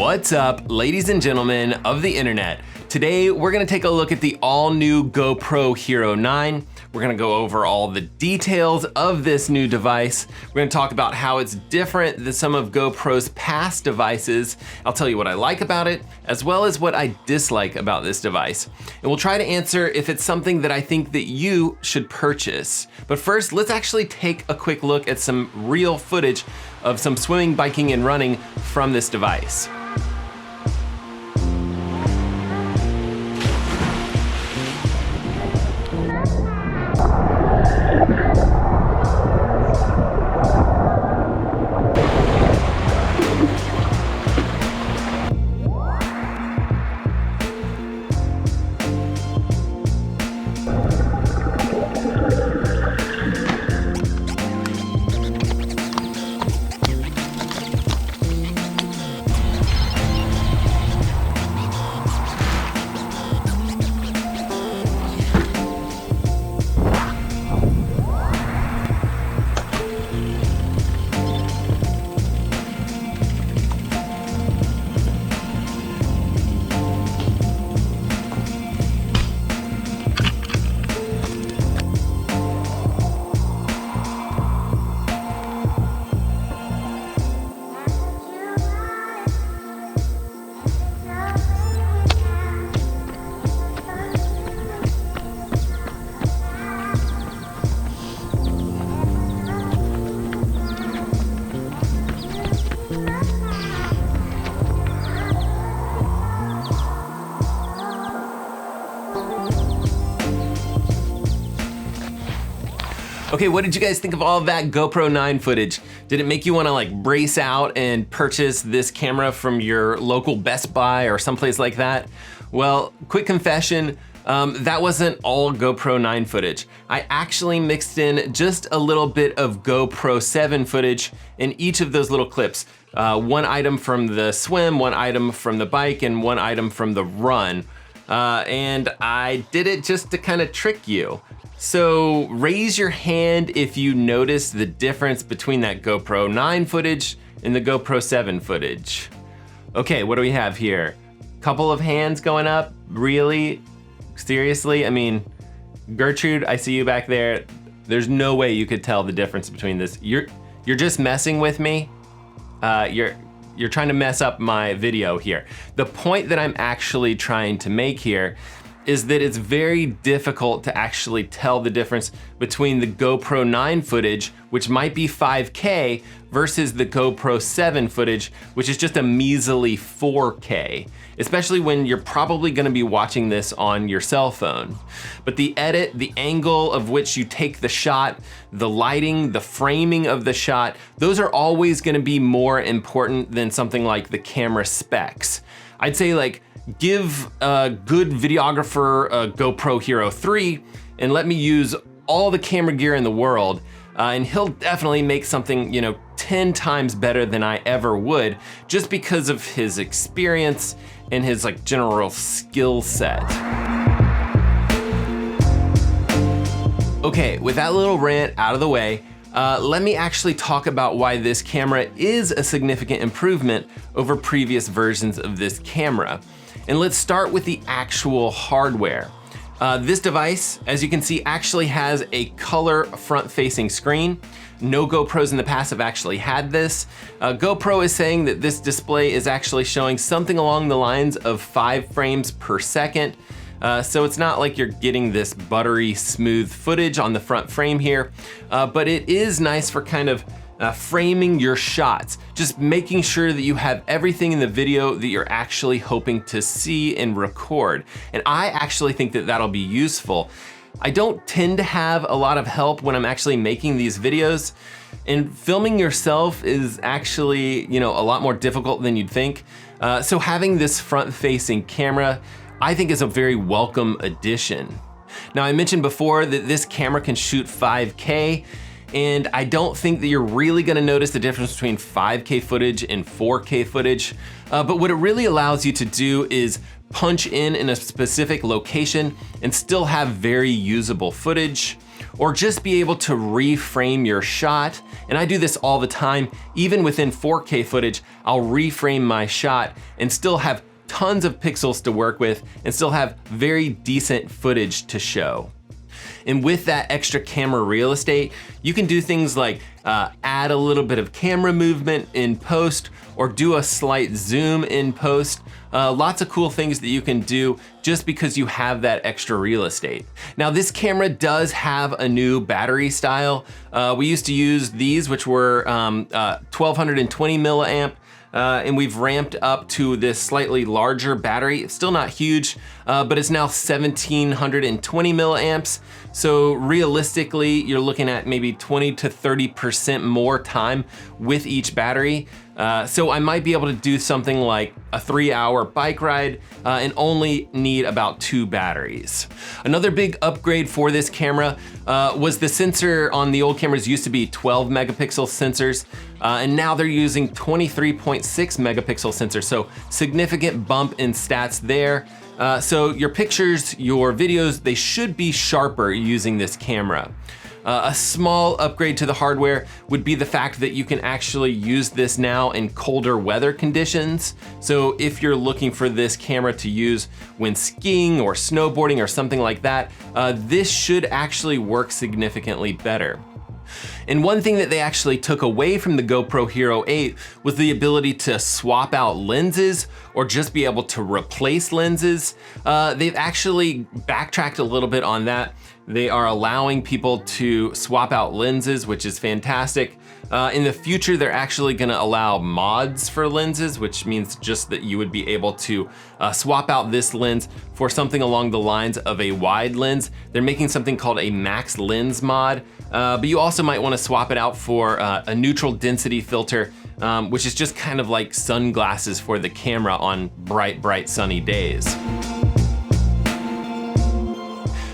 What's up, ladies and gentlemen of the internet? Today, we're gonna take a look at the all-new GoPro Hero 9. We're gonna go over all the details of this new device. We're gonna talk about how it's different than some of GoPro's past devices. I'll tell you what I like about it, as well as what I dislike about this device. And we'll try to answer if it's something that I think that you should purchase. But first, let's actually take a quick look at some real footage of some swimming, biking, and running from this device. Okay, what did you guys think of all of that GoPro 9 footage? Did it make you wanna like brace out and purchase this camera from your local Best Buy or someplace like that? Well, quick confession, that wasn't all GoPro 9 footage. I actually mixed in just a little bit of GoPro 7 footage in each of those little clips. One item from the swim, one item from the bike, and one item from the run. And I did it just to kind of trick you. So raise your hand if you notice the difference between that GoPro 9 footage and the GoPro 7 footage. Okay, what do we have here? Couple of hands going up, really? Seriously? I mean, Gertrude, I see you back there. There's no way you could tell the difference between this. You're just messing with me. You're trying to mess up my video here. The point that I'm actually trying to make here is that it's very difficult to actually tell the difference between the GoPro 9 footage, which might be 5K, versus the GoPro 7 footage, which is just a measly 4K, especially when you're probably gonna be watching this on your cell phone. But the edit, the angle of which you take the shot, the lighting, the framing of the shot, those are always gonna be more important than something like the camera specs. I'd say like, give a good videographer a GoPro Hero 3 and let me use all the camera gear in the world and he'll definitely make something, 10 times better than I ever would, just because of his experience and his like general skill set. Okay, with that little rant out of the way, let me actually talk about why this camera is a significant improvement over previous versions of this camera. And let's start with the actual hardware. This device, as you can see, actually has a color front-facing screen. No GoPros in the past have actually had this. GoPro is saying that this display is actually showing something along the lines of 5 frames per second. So it's not like you're getting this buttery smooth footage on the front frame here, but it is nice for kind of framing your shots, just making sure that you have everything in the video that you're actually hoping to see and record. And I actually think that that'll be useful. I don't tend to have a lot of help when I'm actually making these videos, and filming yourself is actually, a lot more difficult than you'd think. So having this front-facing camera, I think is a very welcome addition. Now, I mentioned before that this camera can shoot 5K, and I don't think that you're really gonna notice the difference between 5K footage and 4K footage, but what it really allows you to do is punch in a specific location and still have very usable footage. or just be able to reframe your shot. And I do this all the time. Even within 4K footage, I'll reframe my shot and still have tons of pixels to work with and still have very decent footage to show. And with that extra camera real estate, you can do things like add a little bit of camera movement in post or do a slight zoom in post. Lots of cool things that you can do just because you have that extra real estate. Now this camera does have a new battery style. We used to use these, which were 1220 milliamp. And we've ramped up to this slightly larger battery. It's still not huge, but it's now 1720 milliamps. So realistically, you're looking at maybe 20 to 30% more time with each battery. So I might be able to do something like a 3-hour bike ride and only need about 2 batteries. Another big upgrade for this camera was the sensor on the old cameras used to be 12 megapixel sensors, and now they're using 23.6 megapixel sensors. So significant bump in stats there. So your pictures, your videos, they should be sharper using this camera. A small upgrade to the hardware would be the fact that you can actually use this now in colder weather conditions. So if you're looking for this camera to use when skiing or snowboarding or something like that, this should actually work significantly better. And one thing that they actually took away from the GoPro Hero 8 was the ability to swap out lenses or just be able to replace lenses. They've actually backtracked a little bit on that. They are allowing people to swap out lenses, which is fantastic. In the future, they're actually gonna allow mods for lenses, which means just that you would be able to swap out this lens for something along the lines of a wide lens. They're making something called a max lens mod, but you also might wanna swap it out for a neutral density filter, which is just kind of like sunglasses for the camera on bright sunny days.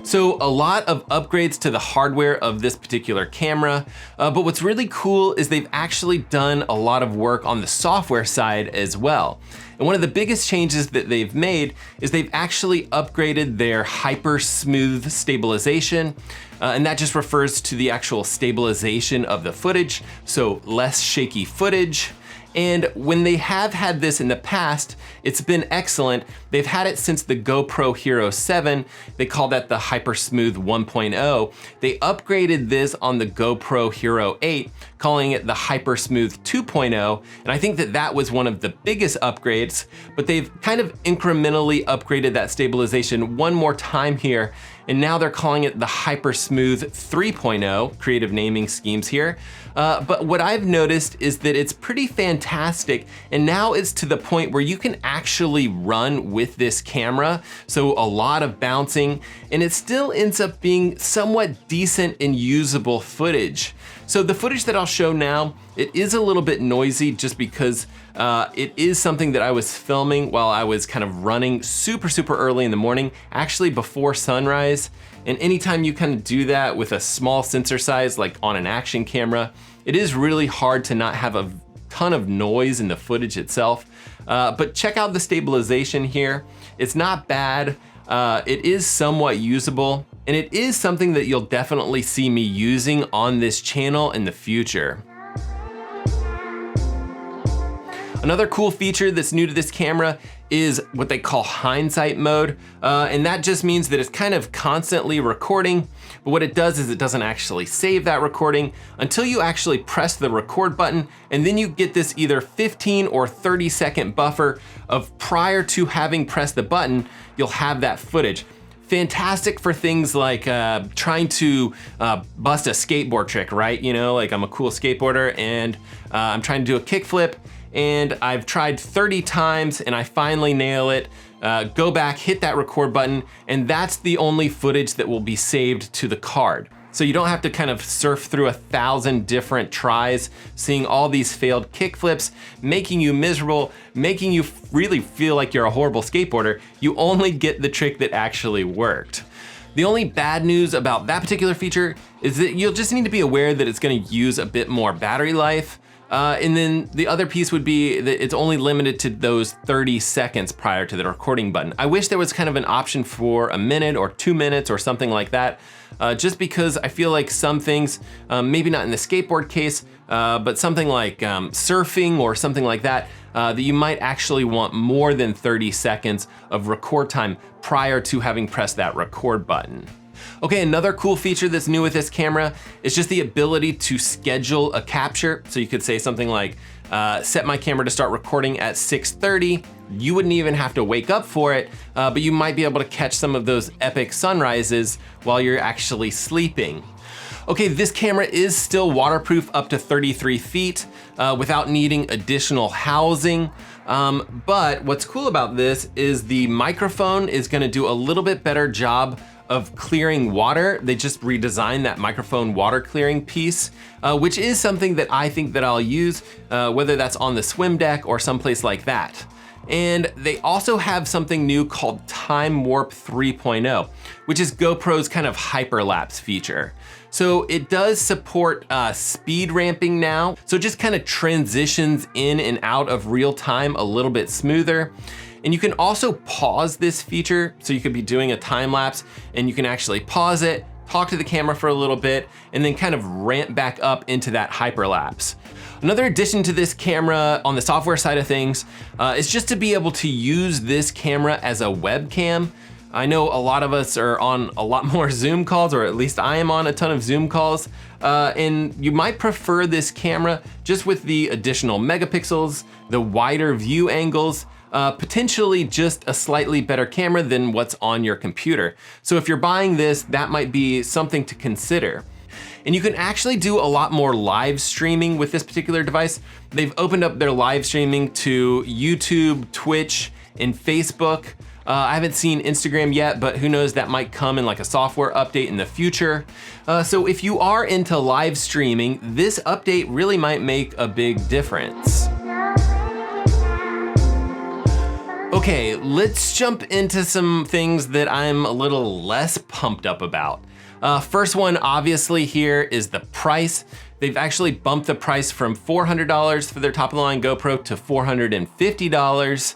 So a lot of upgrades to the hardware of this particular camera, but what's really cool is they've actually done a lot of work on the software side as well. And one of the biggest changes that they've made is they've actually upgraded their Hypersmooth stabilization, and that just refers to the actual stabilization of the footage, so less shaky footage. And when they have had this in the past, it's been excellent. They've had it since the GoPro Hero 7. They call that the Hypersmooth 1.0. They upgraded this on the GoPro Hero 8, calling it the Hypersmooth 2.0. And I think that that was one of the biggest upgrades, but they've kind of incrementally upgraded that stabilization one more time here. And now they're calling it the Hypersmooth 3.0, creative naming schemes here. But what I've noticed is that it's pretty fantastic, and now it's to the point where you can actually run with this camera, so a lot of bouncing, and it still ends up being somewhat decent and usable footage. So the footage that I'll show now, it is a little bit noisy just because it is something that I was filming while I was kind of running super early in the morning, actually before sunrise. And anytime you kind of do that with a small sensor size, like on an action camera, it is really hard to not have a ton of noise in the footage itself. But check out the stabilization here. It's not bad. It is somewhat usable, and it is something that you'll definitely see me using on this channel in the future. Another cool feature that's new to this camera is what they call HINDSIGHT mode, and that just means that it's kind of constantly recording, but what it does is it doesn't actually save that recording until you actually press the record button, and then you get this either 15 or 30-second buffer of prior to having pressed the button, you'll have that footage. Fantastic for things like trying to bust a skateboard trick, right? You know, like I'm a cool skateboarder and I'm trying to do a kickflip, and I've tried 30 times and I finally nail it. Go back, hit that record button, and that's the only footage that will be saved to the card. So you don't have to kind of surf through 1,000 different tries, seeing all these failed kickflips, making you miserable, making you really feel like you're a horrible skateboarder. You only get the trick that actually worked. The only bad news about that particular feature is that you'll just need to be aware that it's gonna use a bit more battery life. And then the other piece would be that it's only limited to those 30 seconds prior to the recording button. I wish there was kind of an option for a minute or 2 minutes or something like that, just because I feel like some things, maybe not in the skateboard case, but something like surfing or something like that, that you might actually want more than 30 seconds of record time prior to having pressed that record button. Okay, another cool feature that's new with this camera is just the ability to schedule a capture. So you could say something like, set my camera to start recording at 6:30. You wouldn't even have to wake up for it, but you might be able to catch some of those epic sunrises while you're actually sleeping. Okay, this camera is still waterproof up to 33 feet without needing additional housing. But what's cool about this is the microphone is gonna do a little bit better job of clearing water. They just redesigned that microphone water clearing piece, which is something that I think that I'll use, whether that's on the swim deck or someplace like that. And they also have something new called Time Warp 3.0, which is GoPro's kind of hyperlapse feature. So it does support speed ramping now. So it just kind of transitions in and out of real time a little bit smoother. And you can also pause this feature. So you could be doing a time lapse and you can actually pause it, talk to the camera for a little bit, and then kind of ramp back up into that hyperlapse. Another addition to this camera on the software side of things is just to be able to use this camera as a webcam. I know a lot of us are on a lot more Zoom calls, or at least I am on a ton of Zoom calls, and you might prefer this camera just with the additional megapixels, the wider view angles, potentially just a slightly better camera than what's on your computer. So if you're buying this, that might be something to consider. And you can actually do a lot more live streaming with this particular device. They've opened up their live streaming to YouTube, Twitch, and Facebook. I haven't seen Instagram yet, but who knows, that might come in like a software update in the future. So if you are into live streaming, this update really might make a big difference. Okay, let's jump into some things that I'm a little less pumped up about. First one, obviously, here is the price. They've actually bumped the price from $400 for their top-of-the-line GoPro to $450.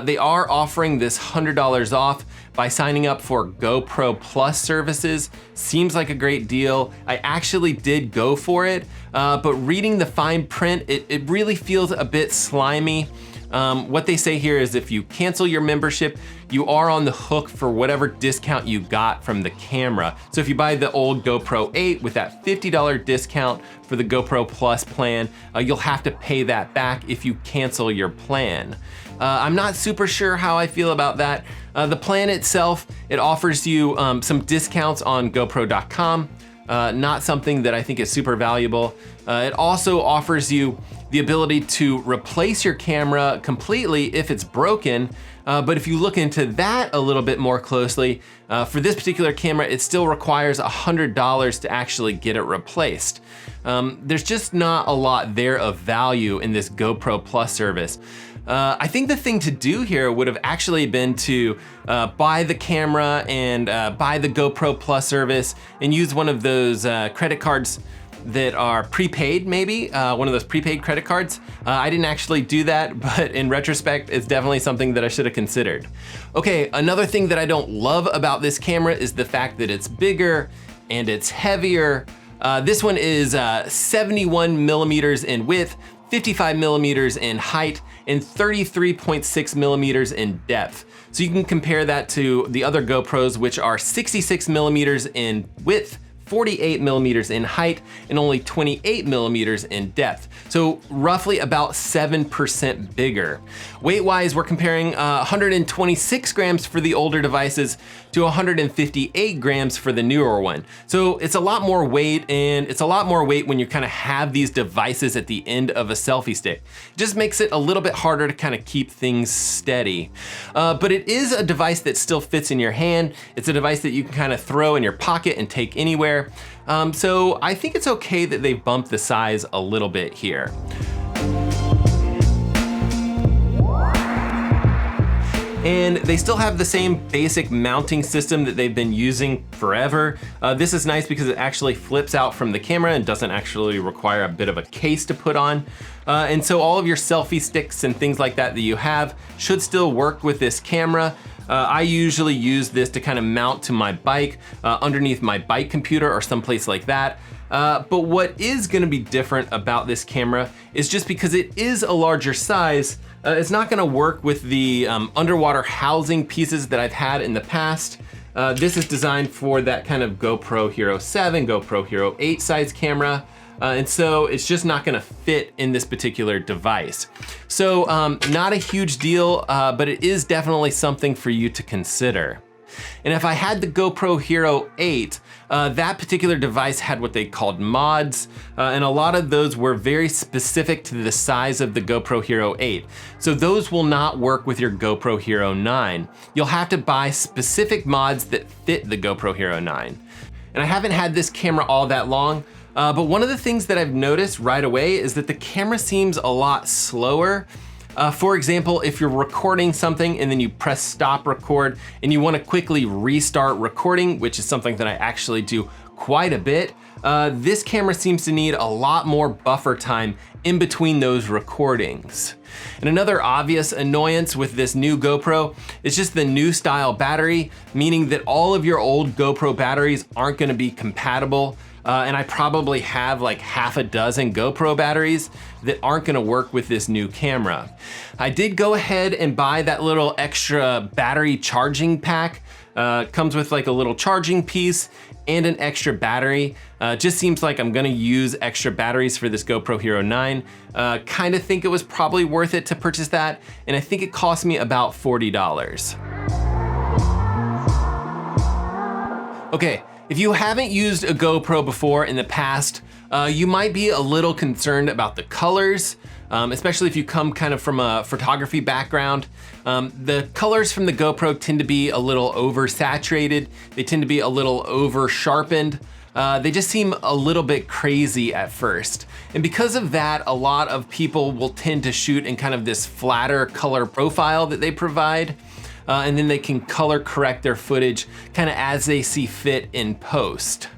They are offering this $100 off by signing up for GoPro Plus services. Seems like a great deal. I actually did go for it, but reading the fine print, it really feels a bit slimy. What they say here is if you cancel your membership, you are on the hook for whatever discount you got from the camera. So if you buy the old GoPro 8 with that $50 discount for the GoPro Plus plan, you'll have to pay that back if you cancel your plan. I'm not super sure how I feel about that. The plan itself, it offers you some discounts on GoPro.com, not something that I think is super valuable. It also offers you the ability to replace your camera completely if it's broken. But if you look into that a little bit more closely, for this particular camera, it still requires $100 to actually get it replaced. There's just not a lot there of value in this GoPro Plus service. I think the thing to do here would have actually been to buy the camera and buy the GoPro Plus service and use one of those credit cards that are prepaid, maybe, one of those prepaid credit cards. I didn't actually do that, but in retrospect, it's definitely something that I should have considered. Okay, another thing that I don't love about this camera is the fact that it's bigger and it's heavier. This one is 71 millimeters in width, 55 millimeters in height, and 33.6 millimeters in depth. So you can compare that to the other GoPros, which are 66 millimeters in width, 48 millimeters in height, and only 28 millimeters in depth. So roughly about 7% bigger. Weight-wise, we're comparing 126 grams for the older devices to 158 grams for the newer one. So it's a lot more weight, and it's a lot more weight when you kind of have these devices at the end of a selfie stick. It just makes it a little bit harder to kind of keep things steady. But it is a device that still fits in your hand. It's a device that you can kind of throw in your pocket and take anywhere. So I think it's okay that they've bumped the size a little bit here. And they still have the same basic mounting system that they've been using forever. This is nice because it actually flips out from the camera and doesn't actually require a bit of a case to put on. And so all of your selfie sticks and things like that that you have should still work with this camera. I usually use this to kind of mount to my bike, underneath my bike computer or someplace like that. But what is gonna be different about this camera is just because it is a larger size, it's not gonna work with the underwater housing pieces that I've had in the past. This is designed for that kind of GoPro Hero 7, GoPro Hero 8 size camera. And so it's just not gonna fit in this particular device. So not a huge deal, but it is definitely something for you to consider. And if I had the GoPro Hero 8, that particular device had what they called mods, and a lot of those were very specific to the size of the GoPro Hero 8. So those will not work with your GoPro Hero 9. You'll have to buy specific mods that fit the GoPro Hero 9. And I haven't had this camera all that long, but one of the things that I've noticed right away is that the camera seems a lot slower. For example, if you're recording something and then you press stop record and you want to quickly restart recording, which is something that I actually do quite a bit, this camera seems to need a lot more buffer time in between those recordings. And another obvious annoyance with this new GoPro is just the new style battery, meaning that all of your old GoPro batteries aren't going to be compatible. And I probably have like half a dozen GoPro batteries that aren't gonna work with this new camera. I did go ahead and buy that little extra battery charging pack. Comes with like a little charging piece and an extra battery. Just seems like I'm gonna use extra batteries for this GoPro Hero 9. Kind of think it was probably worth it to purchase that, and I think it cost me about $40. Okay. If you haven't used a GoPro before in the past, you might be a little concerned about the colors, especially if you come kind of from a photography background. The colors from the GoPro tend to be a little oversaturated. They tend to be a little over sharpened. They just seem a little bit crazy at first. And because of that, a lot of people will tend to shoot in kind of this flatter color profile that they provide. And then they can color correct their footage kind of as they see fit in post.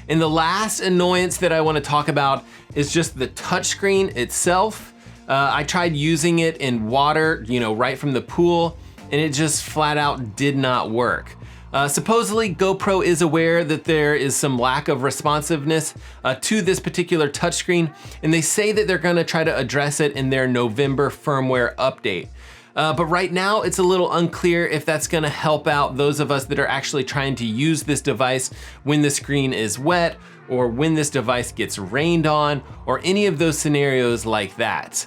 And the last annoyance that I want to talk about is just the touchscreen itself. I tried using it in water, right from the pool, and it just flat out did not work. Supposedly GoPro is aware that there is some lack of responsiveness to this particular touchscreen, and they say that they're gonna try to address it in their November firmware update. But right now it's a little unclear if that's gonna help out those of us that are actually trying to use this device when the screen is wet or when this device gets rained on or any of those scenarios like that.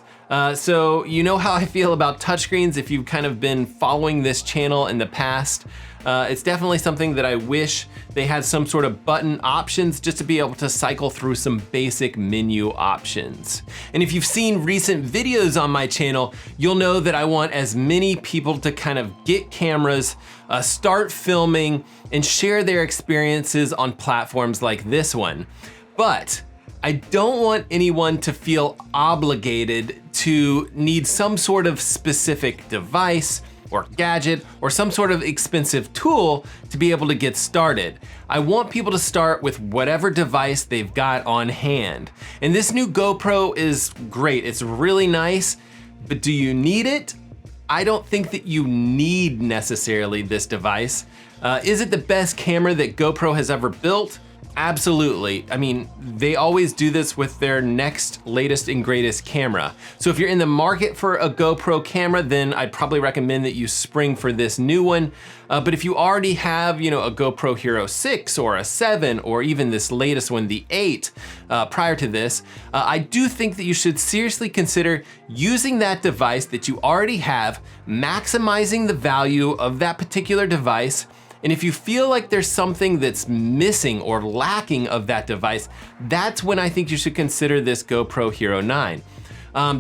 So you know how I feel about touchscreens if you've kind of been following this channel in the past. It's definitely something that I wish they had some sort of button options just to be able to cycle through some basic menu options. And if you've seen recent videos on my channel, you'll know that I want as many people to kind of get cameras, start filming, and share their experiences on platforms like this one. But I don't want anyone to feel obligated to need some sort of specific device or gadget or some sort of expensive tool to be able to get started. I want people to start with whatever device they've got on hand. And this new GoPro is great. It's really nice, but do you need it? I don't think that you need necessarily this device. Is it the best camera that GoPro has ever built? Absolutely. I mean, they always do this with their next latest and greatest camera. So if you're in the market for a GoPro camera, then I'd probably recommend that you spring for this new one. But if you already have, a GoPro Hero 6 or a 7 or even this latest one, the 8, prior to this, I do think that you should seriously consider using that device that you already have, maximizing the value of that particular device. And if you feel like there's something that's missing or lacking of that device, that's when I think you should consider this GoPro Hero 9.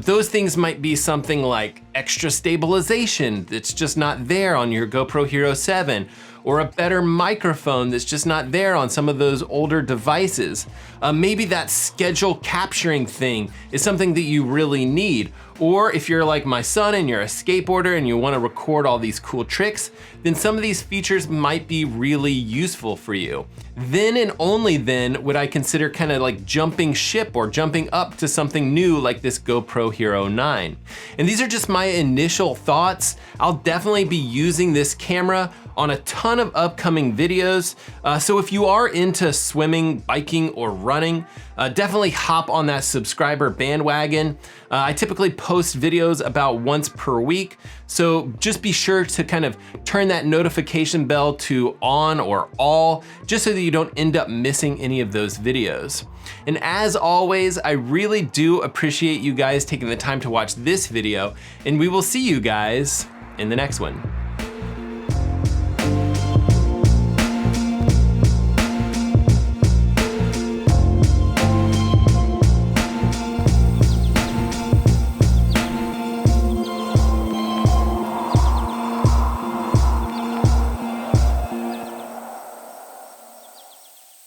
Those things might be something like extra stabilization that's just not there on your GoPro Hero 7, or a better microphone that's just not there on some of those older devices. Maybe that schedule capturing thing is something that you really need. Or if you're like my son and you're a skateboarder and you want to record all these cool tricks, then some of these features might be really useful for you. Then and only then would I consider kind of like jumping ship or jumping up to something new like this GoPro Hero 9. And these are just my initial thoughts. I'll definitely be using this camera on a ton of upcoming videos. So if you are into swimming, biking, or running, definitely hop on that subscriber bandwagon. I typically post videos about once per week, so just be sure to kind of turn that notification bell to on or all, just so that you don't end up missing any of those videos. And as always, I really do appreciate you guys taking the time to watch this video, and we will see you guys in the next one.